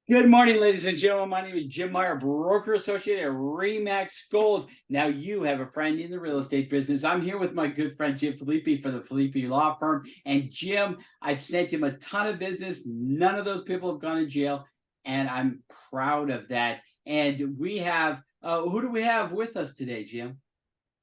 Good morning, ladies and gentlemen. My name is Jim Meyer, broker associate at Remax Gold. Now you have a friend in the real estate business. I'm here with my good friend Jim Felipe for the Felipe Law Firm. And Jim, I've sent him a ton of business. None of those people have gone to jail, and I'm proud of that. And we have who do we have with us today, Jim?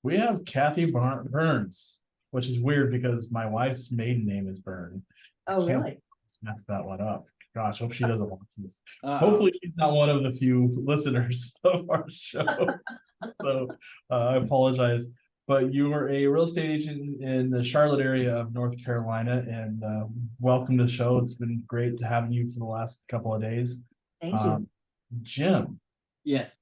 We have Kathy Byrnes, which is weird because my wife's maiden name is Byrne. Oh, Can't really? mess that one up. Gosh, hope she doesn't watch this. Uh-oh. Hopefully, she's not one of the few listeners of our show. So I apologize. But you are a real estate agent in the Charlotte area of North Carolina, and welcome to the show. It's been great to have you for the last couple of days. Thank you. Jim, Yes.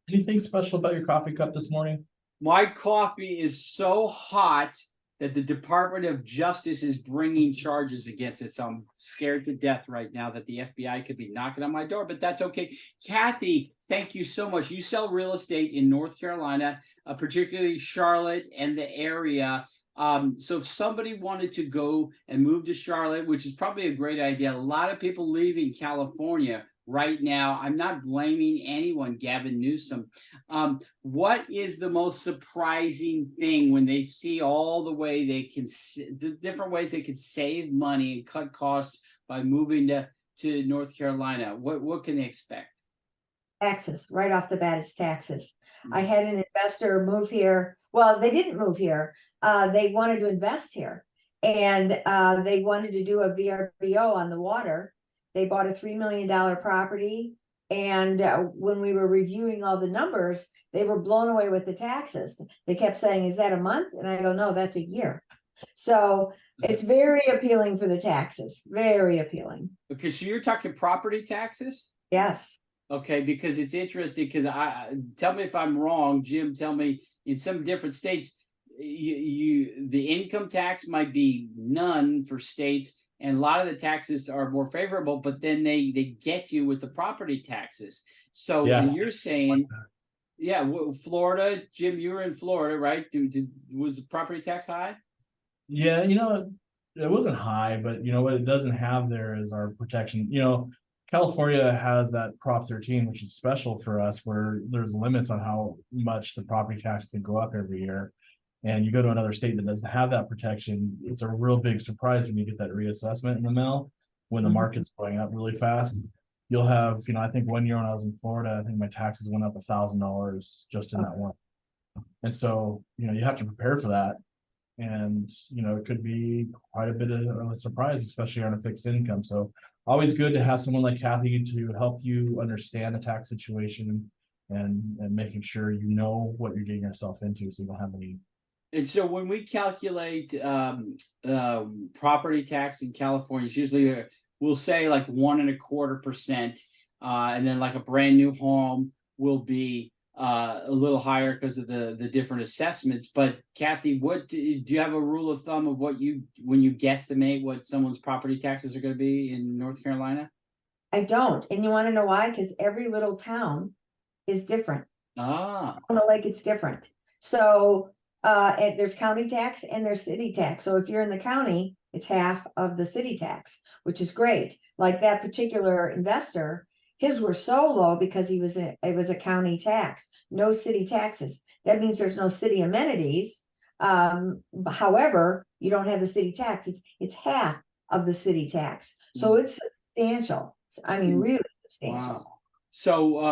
anything special about your coffee cup this morning? My coffee is so hot that the Department of Justice is bringing charges against it. So I'm scared to death right now that the FBI could be knocking on my door, but that's okay. Kathy, thank you so much. You sell real estate in North Carolina, particularly Charlotte and the area. So if somebody wanted to go and move to Charlotte, which is probably a great idea, a lot of people leaving California right now. I'm not blaming anyone, Gavin Newsom. What is the most surprising thing when they see all the way they can, the different ways they could save money and cut costs by moving to North Carolina? What can they expect? Taxes, right off the bat, it's taxes. I had an investor move here. Well, they didn't move here. They wanted to invest here, and they wanted to do a VRBO on the water. They bought a $3 million property. And when we were reviewing all the numbers, they were blown away with the taxes. They kept saying, is that a month? And I go, no, that's a year. So it's very appealing for the taxes. Very appealing. Okay, so you're talking property taxes? Yes. Okay, because it's interesting because tell me if I'm wrong, Jim, tell me, in some different states, the income tax might be none for states, and a lot of the taxes are more favorable, but then they get you with the property taxes. So, Yeah. and you're saying, yeah, Florida, Jim, you were in Florida, right? Was the property tax high? Yeah, it wasn't high, but what it doesn't have there is our protection. California has that Prop 13, which is special for us, where there's limits on how much the property tax can go up every year. And you go to another state that doesn't have that protection, it's a real big surprise when you get that reassessment in the mail when the market's going up really fast. You'll have, I think one year when I was in Florida, I think my taxes went up $1,000 just in that one. And so, you have to prepare for that. And, it could be quite a bit of a surprise, especially on a fixed income. So always good to have someone like Kathy to help you understand the tax situation and making sure you know what you're getting yourself into so you don't have any. And so when we calculate property tax in California, it's usually we'll say like 1.25%, and then like a brand new home will be a little higher because of the different assessments. But Kathy, what do you have a rule of thumb of when you guesstimate what someone's property taxes are going to be in North Carolina? I don't. And you want to know why? Because every little town is different. Ah, Like it's different. So and there's county tax and there's city tax. So if you're in the county, it's half of the city tax, which is great. Like that particular investor, his were so low because it was a county tax, no city taxes. That means there's no city amenities. However, you don't have the city tax. It's half of the city tax. So it's substantial. I mean, really substantial. wow. So,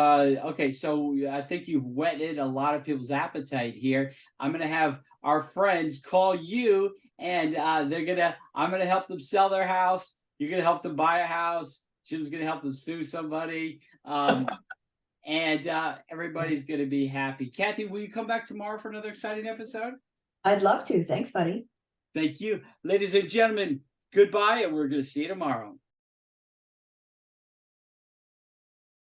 okay, so I think you've whetted a lot of people's appetite here. I'm going to have our friends call you, and I'm going to help them sell their house. You're going to help them buy a house. Jim's going to help them sue somebody. And everybody's going to be happy. Kathy, will you come back tomorrow for another exciting episode? I'd love to. Thanks, buddy. Thank you. Ladies and gentlemen, goodbye, and we're going to see you tomorrow.